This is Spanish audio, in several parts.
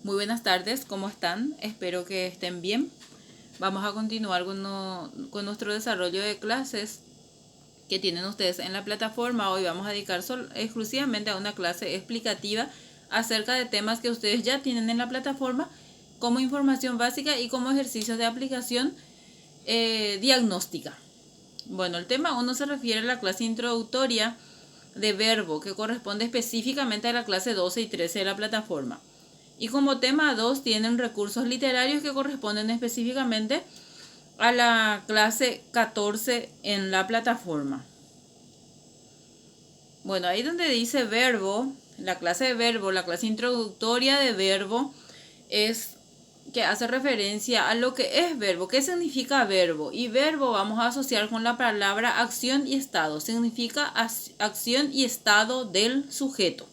Muy buenas tardes, ¿cómo están? Espero que estén bien. Vamos a continuar con nuestro desarrollo de clases que tienen ustedes en la plataforma. Hoy vamos a dedicar exclusivamente a una clase explicativa acerca de temas que ustedes ya tienen en la plataforma como información básica y como ejercicios de aplicación diagnóstica. Bueno, el tema 1 se refiere a la clase introductoria de verbo que corresponde específicamente a la clase 12 y 13 de la plataforma. Y como tema 2 tienen recursos literarios que corresponden específicamente a la clase 14 en la plataforma. Bueno, ahí donde dice verbo, la clase de verbo, la clase introductoria de verbo es que hace referencia a lo que es verbo. ¿Qué significa verbo? Y verbo vamos a asociar con la palabra acción y estado. Significa acción y estado del sujeto.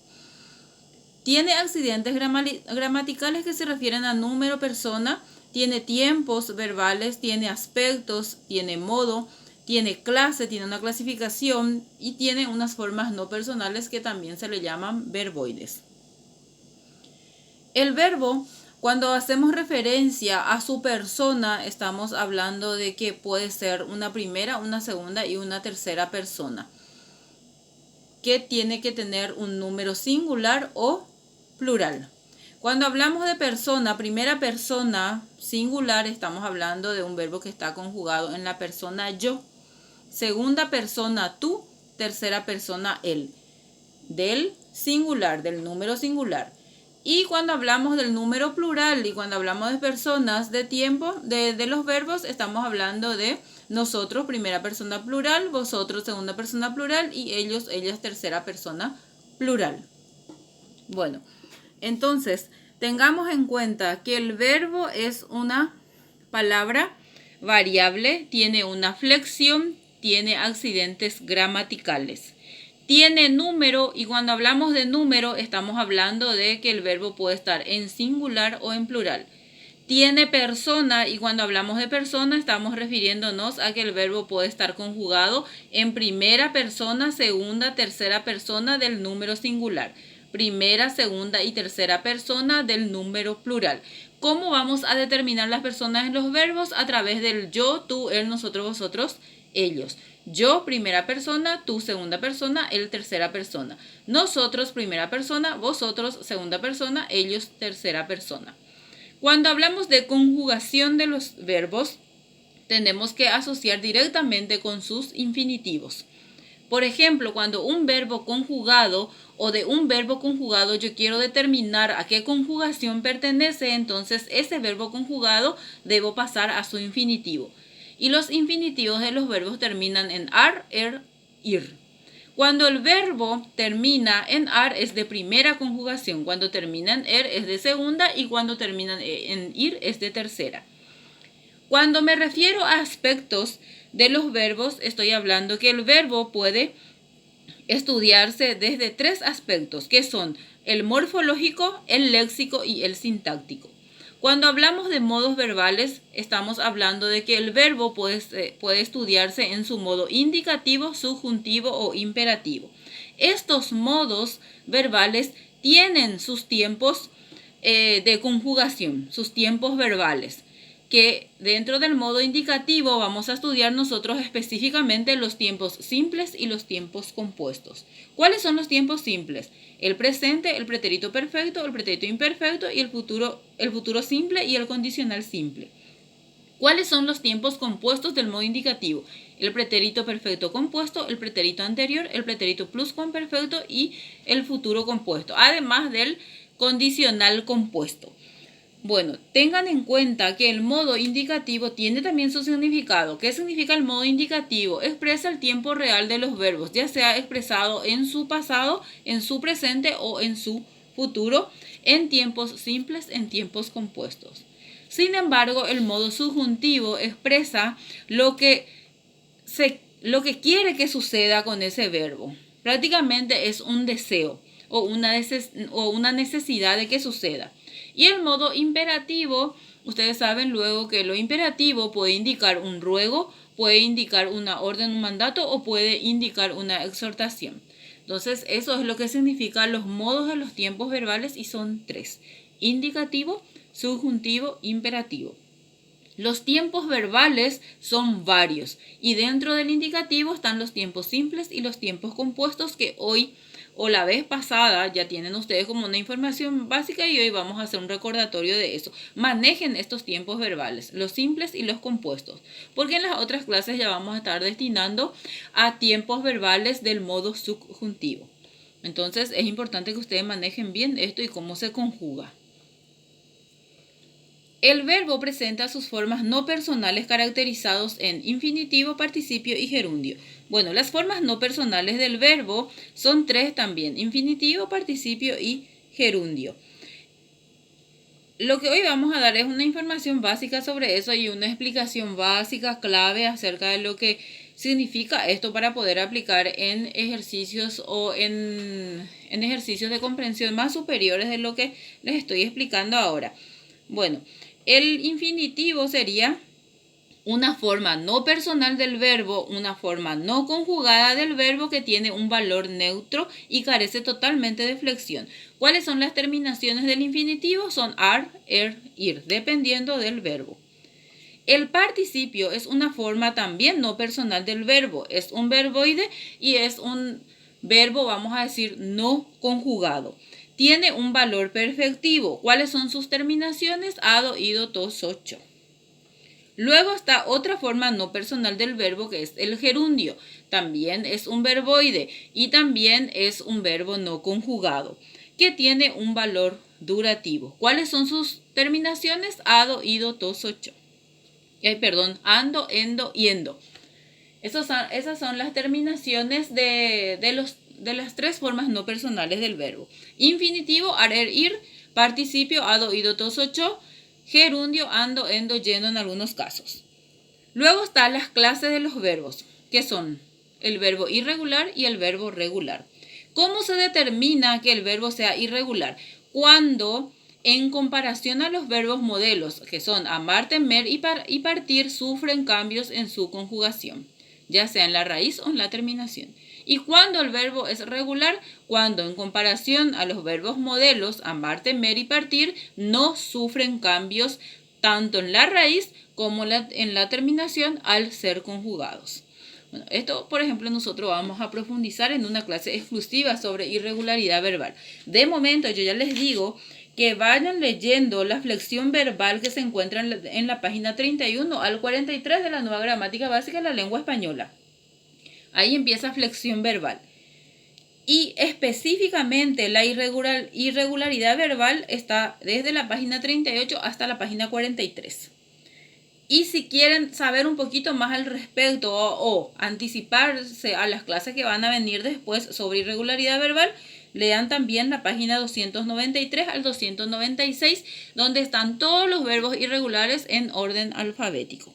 Tiene accidentes gramaticales que se refieren a número, persona, tiene tiempos verbales, tiene aspectos, tiene modo, tiene clase, tiene una clasificación y tiene unas formas no personales que también se le llaman verboides. El verbo, cuando hacemos referencia a su persona, estamos hablando de que puede ser una primera, una segunda y una tercera persona, que tiene que tener un número singular o plural. Cuando hablamos de persona, primera persona singular, estamos hablando de un verbo que está conjugado en la persona yo. Segunda persona tú, tercera persona él. Del singular, del número singular. Y cuando hablamos del número plural y cuando hablamos de personas, de tiempo, de los verbos, estamos hablando de nosotros, primera persona plural, vosotros, segunda persona plural y ellos, ellas, tercera persona plural. Bueno, entonces, tengamos en cuenta que el verbo es una palabra variable, tiene una flexión, tiene accidentes gramaticales. Tiene número y cuando hablamos de número estamos hablando de que el verbo puede estar en singular o en plural. Tiene persona y cuando hablamos de persona estamos refiriéndonos a que el verbo puede estar conjugado en primera persona, segunda, tercera persona del número singular. Primera, segunda y tercera persona del número plural. ¿Cómo vamos a determinar las personas en los verbos? A través del yo, tú, él, nosotros, vosotros, ellos. Yo, primera persona, tú, segunda persona, él, tercera persona. Nosotros, primera persona, vosotros, segunda persona, ellos, tercera persona. Cuando hablamos de conjugación de los verbos, tenemos que asociar directamente con sus infinitivos. Por ejemplo, cuando un verbo conjugado o de un verbo conjugado yo quiero determinar a qué conjugación pertenece, entonces ese verbo conjugado debo pasar a su infinitivo. Y los infinitivos de los verbos terminan en ar, er, ir. Cuando el verbo termina en ar es de primera conjugación, cuando termina en er es de segunda y cuando termina en ir es de tercera. Cuando me refiero a aspectos de los verbos, estoy hablando que el verbo puede estudiarse desde tres aspectos, que son el morfológico, el léxico y el sintáctico. Cuando hablamos de modos verbales, estamos hablando de que el verbo puede estudiarse en su modo indicativo, subjuntivo o imperativo. Estos modos verbales tienen sus tiempos de conjugación, sus tiempos verbales, que dentro del modo indicativo vamos a estudiar nosotros específicamente los tiempos simples y los tiempos compuestos. ¿Cuáles son los tiempos simples? El presente, el pretérito perfecto, el pretérito imperfecto y el futuro simple y el condicional simple. ¿Cuáles son los tiempos compuestos del modo indicativo? El pretérito perfecto compuesto, el pretérito anterior, el pretérito pluscuamperfecto y el futuro compuesto, además del condicional compuesto. Bueno, tengan en cuenta que el modo indicativo tiene también su significado. ¿Qué significa el modo indicativo? Expresa el tiempo real de los verbos, ya sea expresado en su pasado, en su presente o en su futuro, en tiempos simples, en tiempos compuestos. Sin embargo, el modo subjuntivo expresa lo que quiere que suceda con ese verbo. Prácticamente es un deseo o una necesidad de que suceda. Y el modo imperativo, ustedes saben luego que lo imperativo puede indicar un ruego, puede indicar una orden, un mandato o puede indicar una exhortación. Entonces, eso es lo que significan los modos de los tiempos verbales y son tres. indicativo, subjuntivo, imperativo. Los tiempos verbales son varios y dentro del indicativo están los tiempos simples y los tiempos compuestos que hoy o la vez pasada ya tienen ustedes como una información básica y hoy vamos a hacer un recordatorio de eso. Manejen estos tiempos verbales, los simples y los compuestos, porque en las otras clases ya vamos a estar destinando a tiempos verbales del modo subjuntivo. Entonces es importante que ustedes manejen bien esto y cómo se conjuga. El verbo presenta sus formas no personales caracterizados en infinitivo, participio y gerundio. Bueno, las formas no personales del verbo son 3 también: infinitivo, participio y gerundio. Lo que hoy vamos a dar es una información básica sobre eso y una explicación básica, clave acerca de lo que significa esto para poder aplicar en ejercicios o en ejercicios de comprensión más superiores de lo que les estoy explicando ahora. Bueno, el infinitivo sería una forma no personal del verbo, una forma no conjugada del verbo que tiene un valor neutro y carece totalmente de flexión. ¿Cuáles son las terminaciones del infinitivo? Son ar, ir, dependiendo del verbo. El participio es una forma también no personal del verbo. Es un verboide y es un verbo, vamos a decir, no conjugado. Tiene un valor perfectivo. ¿Cuáles son sus terminaciones? Ado, ido, tos, ocho. Luego está otra forma no personal del verbo que es el gerundio. También es un verboide y también es un verbo no conjugado que tiene un valor durativo. ¿Cuáles son sus terminaciones? Ado, ido, tos, ocho. Ando, endo, yendo. Esas son las terminaciones de las 3 formas no personales del verbo. Infinitivo, ar, ir, participio, ado, ido, tos, ocho, gerundio, ando, endo, yendo en algunos casos. Luego están las clases de los verbos, que son el verbo irregular y el verbo regular. ¿Cómo se determina que el verbo sea irregular? Cuando en comparación a los verbos modelos, que son amar, temer y partir, sufren cambios en su conjugación, ya sea en la raíz o en la terminación. Y cuando el verbo es regular, cuando en comparación a los verbos modelos, amar, temer y partir, no sufren cambios tanto en la raíz como en la terminación al ser conjugados. Bueno, esto, por ejemplo, nosotros vamos a profundizar en una clase exclusiva sobre irregularidad verbal. De momento, yo ya les digo que vayan leyendo la flexión verbal que se encuentra en la página 31 al 43 de la nueva gramática básica de la lengua española. Ahí empieza flexión verbal. Y específicamente la irregularidad verbal está desde la página 38 hasta la página 43. Y si quieren saber un poquito más al respecto o anticiparse a las clases que van a venir después sobre irregularidad verbal, lean también la página 293 al 296, donde están todos los verbos irregulares en orden alfabético.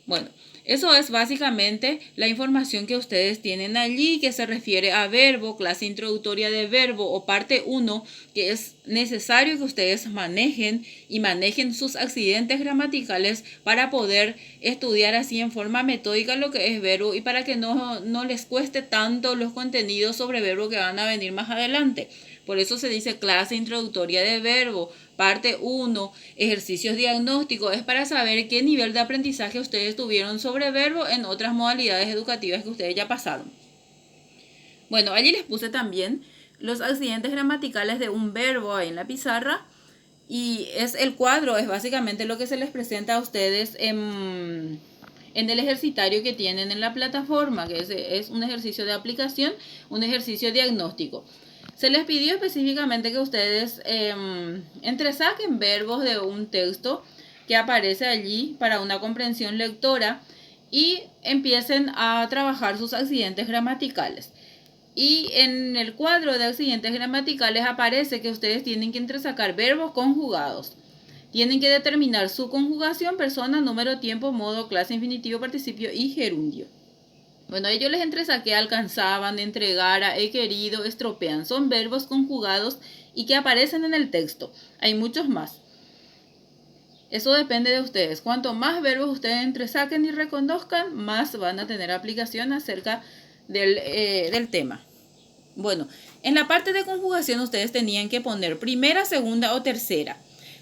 Bueno, eso es básicamente la información que ustedes tienen allí, que se refiere a verbo, clase introductoria de verbo o parte 1, que es necesario que ustedes manejen y manejen sus accidentes gramaticales para poder estudiar así en forma metódica lo que es verbo y para que no les cueste tanto los contenidos sobre verbo que van a venir más adelante. Por eso se dice clase introductoria de verbo, parte 1, ejercicios diagnósticos. Es para saber qué nivel de aprendizaje ustedes tuvieron sobre verbo en otras modalidades educativas que ustedes ya pasaron. Bueno, allí les puse también los accidentes gramaticales de un verbo ahí en la pizarra. Y es el cuadro, es básicamente lo que se les presenta a ustedes en el ejercitario que tienen en la plataforma, que es un ejercicio de aplicación, un ejercicio diagnóstico. Se les pidió específicamente que ustedes entresaquen verbos de un texto que aparece allí para una comprensión lectora y empiecen a trabajar sus accidentes gramaticales. Y en el cuadro de accidentes gramaticales aparece que ustedes tienen que entresacar verbos conjugados. Tienen que determinar su conjugación, persona, número, tiempo, modo, clase, infinitivo, participio y gerundio. Bueno, ellos les entresaqué alcanzaban, entregara, he querido, estropean. Son verbos conjugados y que aparecen en el texto. Hay muchos más. Eso depende de ustedes. Cuanto más verbos ustedes entresaquen y reconozcan, más van a tener aplicación acerca del tema. Bueno, En la parte de conjugación ustedes tenían que poner primera, segunda o tercera.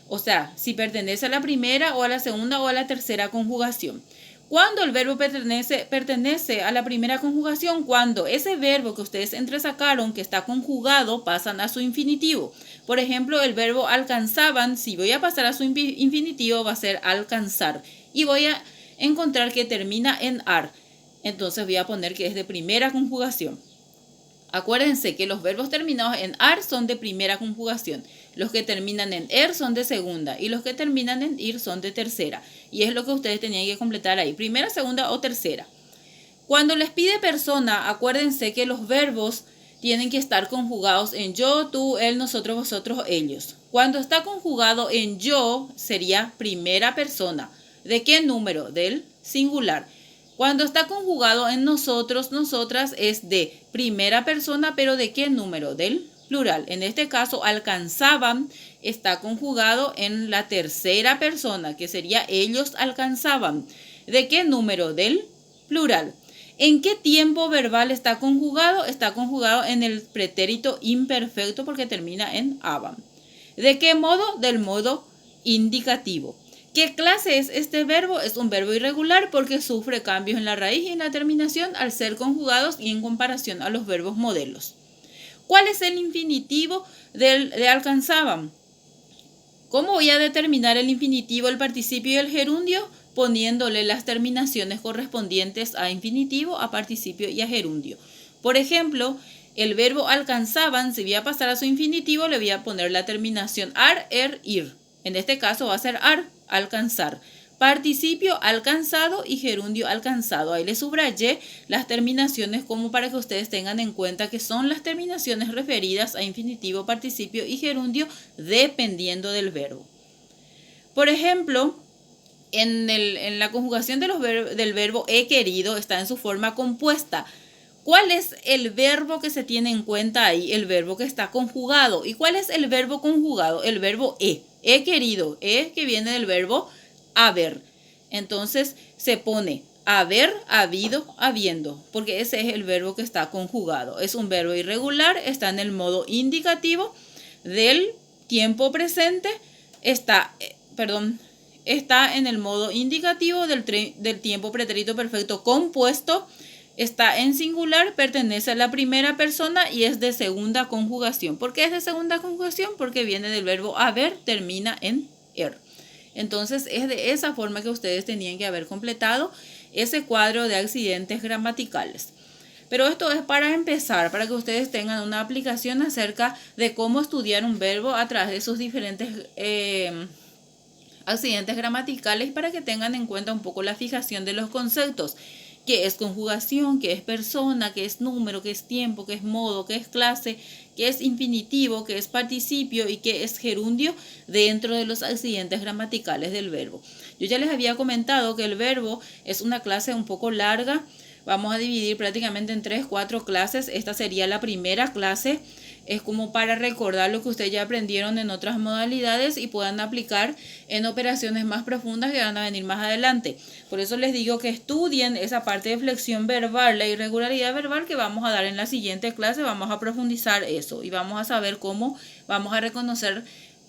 O sea, si pertenece a la primera o a la segunda o a la tercera conjugación. Cuando el verbo pertenece a la primera conjugación, cuando ese verbo que ustedes entresacaron, que está conjugado, pasan a su infinitivo. Por ejemplo, el verbo alcanzaban, si voy a pasar a su infinitivo, va a ser alcanzar. Y voy a encontrar que termina en ar. Entonces voy a poner que es de primera conjugación. Acuérdense que los verbos terminados en ar son de primera conjugación. Los que terminan en er son de segunda y los que terminan en ir son de tercera. Y es lo que ustedes tenían que completar ahí, primera, segunda o tercera. Cuando les pide persona, acuérdense que los verbos tienen que estar conjugados en yo, tú, él, nosotros, vosotros, ellos. Cuando está conjugado en yo, sería primera persona. ¿De qué número? Del singular. Cuando está conjugado en nosotros, nosotras, es de primera persona, pero ¿de qué número? Del plural. En este caso, alcanzaban está conjugado en la tercera persona, que sería ellos alcanzaban. ¿De qué número? Del plural. ¿En qué tiempo verbal está conjugado? Está conjugado en el pretérito imperfecto porque termina en aban. ¿De qué modo? Del modo indicativo. ¿Qué clase es este verbo? Es un verbo irregular porque sufre cambios en la raíz y en la terminación al ser conjugados y en comparación a los verbos modelos. ¿Cuál es el infinitivo de alcanzaban? ¿Cómo voy a determinar el infinitivo, el participio y el gerundio? Poniéndole las terminaciones correspondientes a infinitivo, a participio y a gerundio. Por ejemplo, el verbo alcanzaban, si voy a pasar a su infinitivo, le voy a poner la terminación ar, er, ir. En este caso va a ser ar, alcanzar. Participio alcanzado y gerundio alcanzado. Ahí les subrayé las terminaciones como para que ustedes tengan en cuenta que son las terminaciones referidas a infinitivo, participio y gerundio dependiendo del verbo. Por ejemplo, en la conjugación del verbo he querido está en su forma compuesta. ¿Cuál es el verbo que se tiene en cuenta ahí? El verbo que está conjugado. ¿Y cuál es el verbo conjugado? El verbo he. He querido. He que viene del verbo haber. Entonces se pone haber, habido, habiendo, porque ese es el verbo que está conjugado. Es un verbo irregular, está en el modo indicativo del tiempo presente, está en el modo indicativo del tiempo pretérito perfecto compuesto, está en singular, pertenece a la primera persona y es de segunda conjugación. ¿Por qué es de segunda conjugación? Porque viene del verbo haber, termina en er. Entonces es de esa forma que ustedes tenían que haber completado ese cuadro de accidentes gramaticales. Pero esto es para empezar, para que ustedes tengan una aplicación acerca de cómo estudiar un verbo a través de sus diferentes accidentes gramaticales, para que tengan en cuenta un poco la fijación de los conceptos. ¿Qué es conjugación? ¿Qué es persona? ¿Qué es número? ¿Qué es tiempo? ¿Qué es modo? ¿Qué es clase? ¿Qué es infinitivo? ¿Qué es participio? ¿Y qué es gerundio dentro de los accidentes gramaticales del verbo? Yo ya les había comentado que el verbo es una clase un poco larga. Vamos a dividir prácticamente en 3-4 clases. Esta sería la primera clase. Es como para recordar lo que ustedes ya aprendieron en otras modalidades y puedan aplicar en operaciones más profundas que van a venir más adelante. Por eso les digo que estudien esa parte de flexión verbal, la irregularidad verbal que vamos a dar en la siguiente clase. Vamos a profundizar eso y vamos a saber cómo vamos a reconocer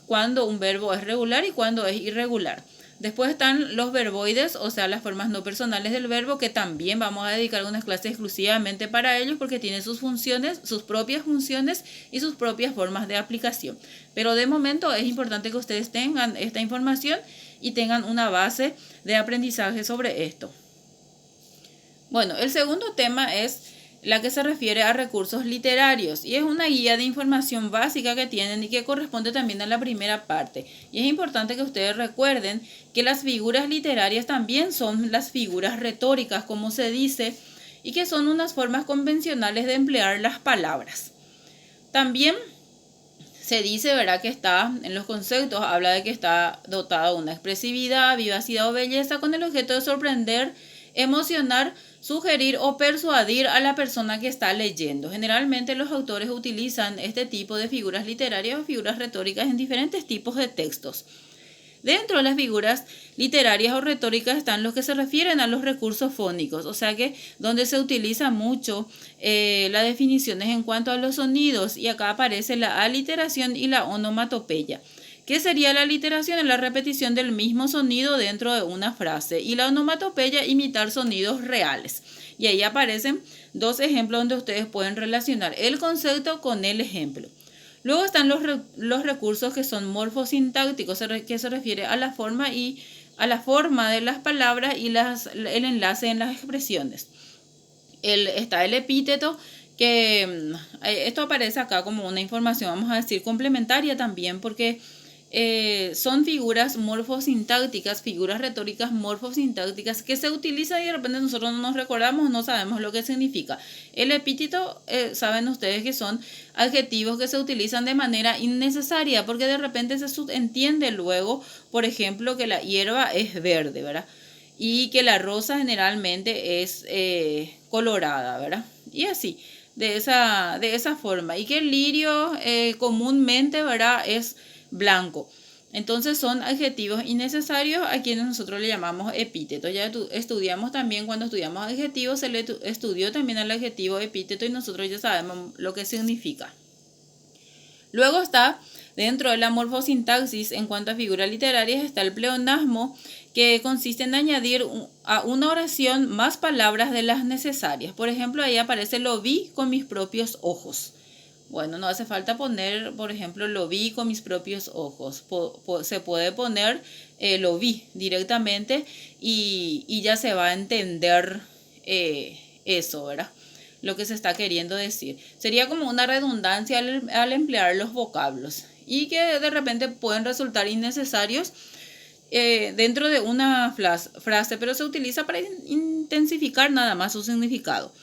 cuándo un verbo es regular y cuándo es irregular. Después están los verboides, o sea, las formas no personales del verbo, que también vamos a dedicar unas clases exclusivamente para ellos porque tienen sus funciones, sus propias funciones y sus propias formas de aplicación. Pero de momento es importante que ustedes tengan esta información y tengan una base de aprendizaje sobre esto. Bueno, el segundo tema es la que se refiere a recursos literarios y es una guía de información básica que tienen y que corresponde también a la primera parte. Y es importante que ustedes recuerden que las figuras literarias también son las figuras retóricas, como se dice, y que son unas formas convencionales de emplear las palabras. También se dice, ¿verdad?, que está en los conceptos, habla de que está dotado de una expresividad, vivacidad o belleza con el objeto de sorprender, emocionar, sugerir o persuadir a la persona que está leyendo. Generalmente los autores utilizan este tipo de figuras literarias o figuras retóricas en diferentes tipos de textos. Dentro de las figuras literarias o retóricas están los que se refieren a los recursos fónicos, o sea que donde se utiliza mucho las definiciones en cuanto a los sonidos, y acá aparece la aliteración y la onomatopeya. ¿Qué sería la aliteración? Es la repetición del mismo sonido dentro de una frase, y la onomatopeya, imitar sonidos reales. Y ahí aparecen dos ejemplos donde ustedes pueden relacionar el concepto con el ejemplo. Luego están los recursos que son morfosintácticos, que se refiere a la forma de las palabras y el enlace en las expresiones. Está el epíteto, que esto aparece acá como una información, vamos a decir, complementaria también, porque son figuras morfosintácticas, figuras retóricas morfosintácticas que se utilizan y de repente nosotros no nos recordamos, no sabemos lo que significa. El epíteto, saben ustedes que son adjetivos que se utilizan de manera innecesaria, porque de repente se subentiende luego, por ejemplo, que la hierba es verde, ¿verdad? Y que la rosa generalmente es colorada, ¿verdad? Y así, de esa forma. Y que el lirio comúnmente, ¿verdad?, es blanco. Entonces son adjetivos innecesarios a quienes nosotros le llamamos epíteto. Ya estudiamos también, cuando estudiamos adjetivos, se le estudió también el adjetivo epíteto y nosotros ya sabemos lo que significa. Luego está, dentro de la morfosintaxis, en cuanto a figuras literarias, está el pleonasmo, que consiste en añadir a una oración más palabras de las necesarias. Por ejemplo, ahí aparece: lo vi con mis propios ojos. Bueno, no hace falta poner, por ejemplo, lo vi con mis propios ojos. Se puede poner lo vi directamente y ya se va a entender eso, ¿verdad? Lo que se está queriendo decir. Sería como una redundancia al emplear los vocablos y que de repente pueden resultar innecesarios dentro de una frase, pero se utiliza para intensificar nada más su significado.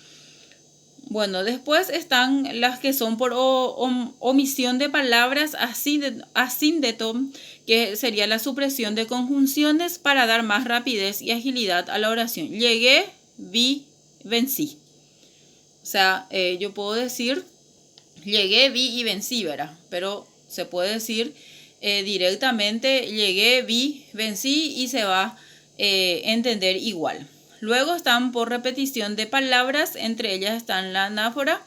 Bueno, después están las que son por omisión de palabras, asíndeto, que sería la supresión de conjunciones para dar más rapidez y agilidad a la oración. Llegué, vi, vencí. O sea, yo puedo decir llegué, vi y vencí, ¿verdad? Pero se puede decir directamente llegué, vi, vencí y se va a entender igual. Luego están por repetición de palabras, entre ellas están la anáfora,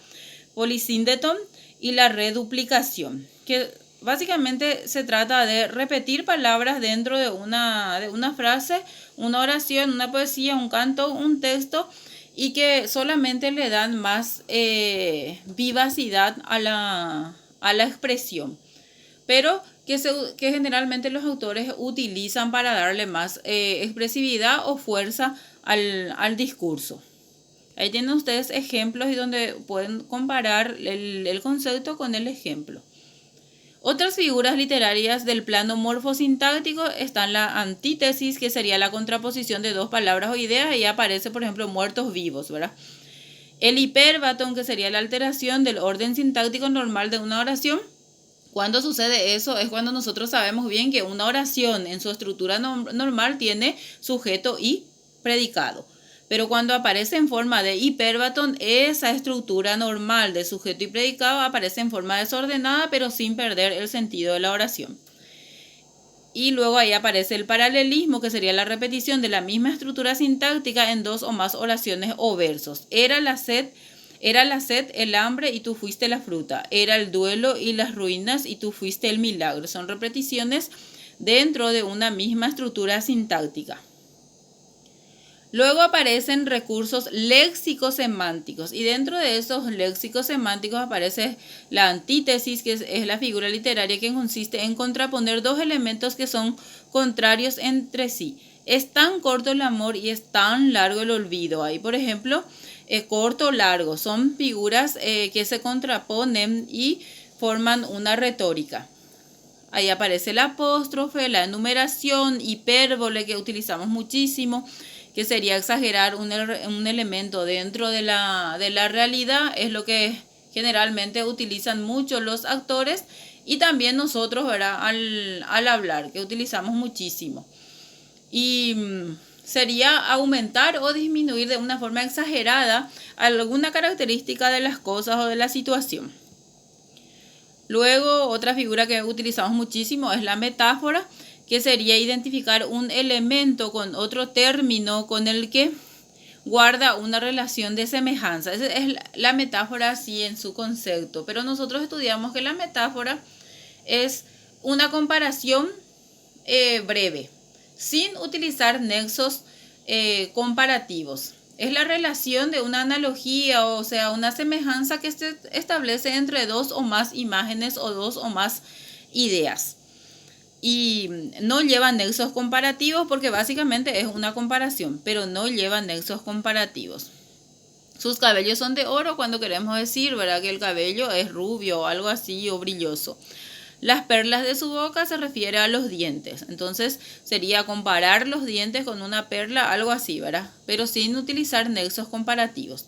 polisíndeton y la reduplicación, que básicamente se trata de repetir palabras dentro de una frase, una oración, una poesía, un canto, un texto, y que solamente le dan más vivacidad a la expresión, pero que generalmente los autores utilizan para darle más expresividad o fuerza al discurso. Ahí tienen ustedes ejemplos y donde pueden comparar el concepto con el ejemplo. Otras figuras literarias del plano morfosintáctico están la antítesis, que sería la contraposición de dos palabras o ideas. Ahí aparece, por ejemplo, muertos vivos, ¿verdad? El hipérbaton, que sería la alteración del orden sintáctico normal de una oración. Cuando sucede eso es cuando nosotros sabemos bien que una oración en su estructura normal tiene sujeto y predicado. Pero cuando aparece en forma de hipérbaton, esa estructura normal de sujeto y predicado aparece en forma desordenada, pero sin perder el sentido de la oración. Y luego ahí aparece el paralelismo, que sería la repetición de la misma estructura sintáctica en dos o más oraciones o versos. Era la sed, el hambre y tú fuiste la fruta. Era el duelo y las ruinas y tú fuiste el milagro. Son repeticiones dentro de una misma estructura sintáctica. Luego aparecen recursos léxicos semánticos, y dentro de esos léxicos semánticos aparece la antítesis, que es la figura literaria que consiste en contraponer dos elementos que son contrarios entre sí. Es tan corto el amor y es tan largo el olvido. Ahí, por ejemplo, corto, largo, son figuras que se contraponen y forman una retórica. Ahí aparece el apóstrofe, la enumeración, hipérbole, que utilizamos muchísimo, que sería exagerar un elemento dentro de la realidad. Es lo que generalmente utilizan mucho los actores y también nosotros, ¿verdad?, al hablar, que utilizamos muchísimo. Y sería aumentar o disminuir de una forma exagerada alguna característica de las cosas o de la situación. Luego, otra figura que utilizamos muchísimo es la metáfora, que sería identificar un elemento con otro término con el que guarda una relación de semejanza. Esa es la metáfora así en su concepto, pero nosotros estudiamos que la metáfora es una comparación breve, sin utilizar nexos comparativos. Es la relación de una analogía, o sea, una semejanza que se establece entre dos o más imágenes o dos o más ideas. Y no lleva nexos comparativos porque básicamente es una comparación, pero no lleva nexos comparativos. Sus cabellos son de oro cuando queremos decir, ¿verdad?, que el cabello es rubio o algo así o brilloso. Las perlas de su boca se refiere a los dientes. Entonces sería comparar los dientes con una perla, algo así, ¿verdad? Pero sin utilizar nexos comparativos.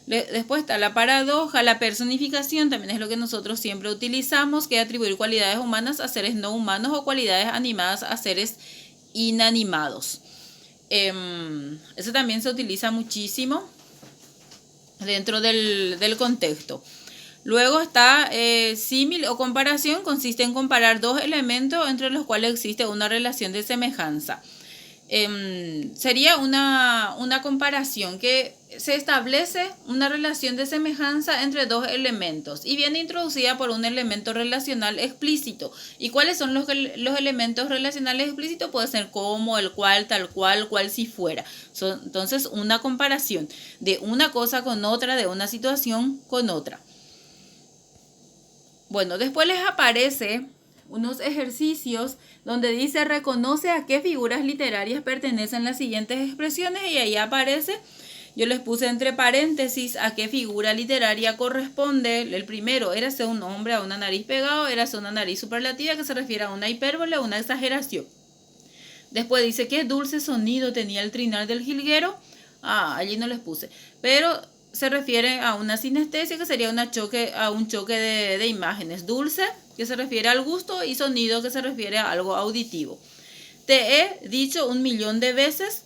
Después está la paradoja, la personificación, también es lo que nosotros siempre utilizamos, que es atribuir cualidades humanas a seres no humanos o cualidades animadas a seres inanimados. Eso también se utiliza muchísimo dentro del contexto. Luego está símil o comparación, consiste en comparar dos elementos entre los cuales existe una relación de semejanza. Sería una comparación que se establece una relación de semejanza entre dos elementos y viene introducida por un elemento relacional explícito. ¿Y cuáles son los elementos relacionales explícitos? Puede ser como, el cual, tal cual si fuera. Entonces, una comparación de una cosa con otra, de una situación con otra. Bueno, después les aparece unos ejercicios donde dice reconoce a qué figuras literarias pertenecen las siguientes expresiones y ahí aparece, yo les puse entre paréntesis a qué figura literaria corresponde. El primero, érase un hombre a una nariz pegado, érase una nariz superlativa que se refiere a una hipérbole o una exageración. Después dice qué dulce sonido tenía el trinar del jilguero, allí no les puse, pero se refiere a una sinestesia que sería a un choque de imágenes. Dulce, que se refiere al gusto, y sonido, que se refiere a algo auditivo. Te he dicho 1.000.000 de veces,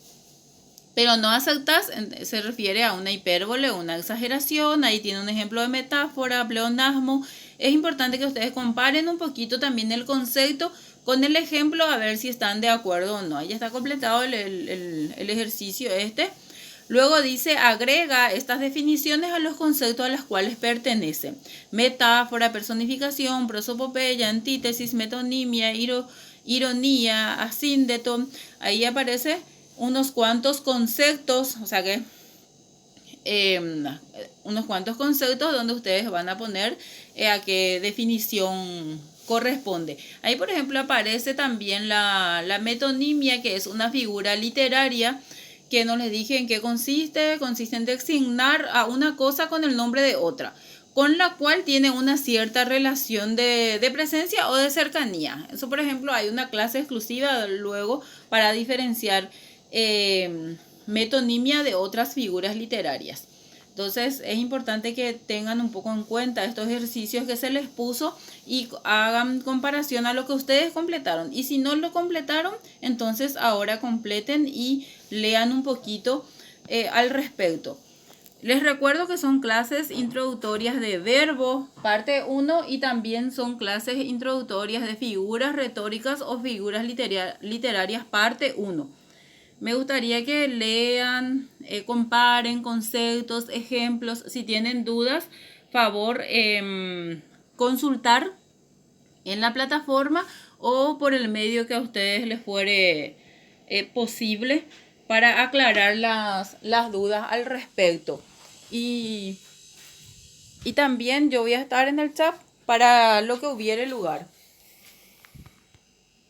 pero no aceptas, se refiere a una hipérbole o una exageración. Ahí tiene un ejemplo de metáfora, pleonasmo. Es importante que ustedes comparen un poquito también el concepto con el ejemplo, a ver si están de acuerdo o no. Ya está completado el ejercicio este. Luego dice, agrega estas definiciones a los conceptos a los cuales pertenecen. Metáfora, personificación, prosopopeya, antítesis, metonimia, ironía, asíndeto. Ahí aparece unos cuantos conceptos, o sea que unos cuantos conceptos donde ustedes van a poner a qué definición corresponde. Ahí, por ejemplo, aparece también la metonimia, que es una figura literaria que no les dije en qué consiste. Consiste en designar a una cosa con el nombre de otra, con la cual tiene una cierta relación de presencia o de cercanía. Eso, por ejemplo, hay una clase exclusiva luego para diferenciar metonimia de otras figuras literarias. Entonces es importante que tengan un poco en cuenta estos ejercicios que se les puso y hagan comparación a lo que ustedes completaron. Y si no lo completaron, entonces ahora completen y lean un poquito al respecto. Les recuerdo que son clases introductorias de verbo, parte 1, y también son clases introductorias de figuras retóricas o figuras literarias, parte 1. Me gustaría que lean, comparen conceptos, ejemplos. Si tienen dudas, favor consultar en la plataforma o por el medio que a ustedes les fuere posible para aclarar las dudas al respecto. Y también yo voy a estar en el chat para lo que hubiere lugar.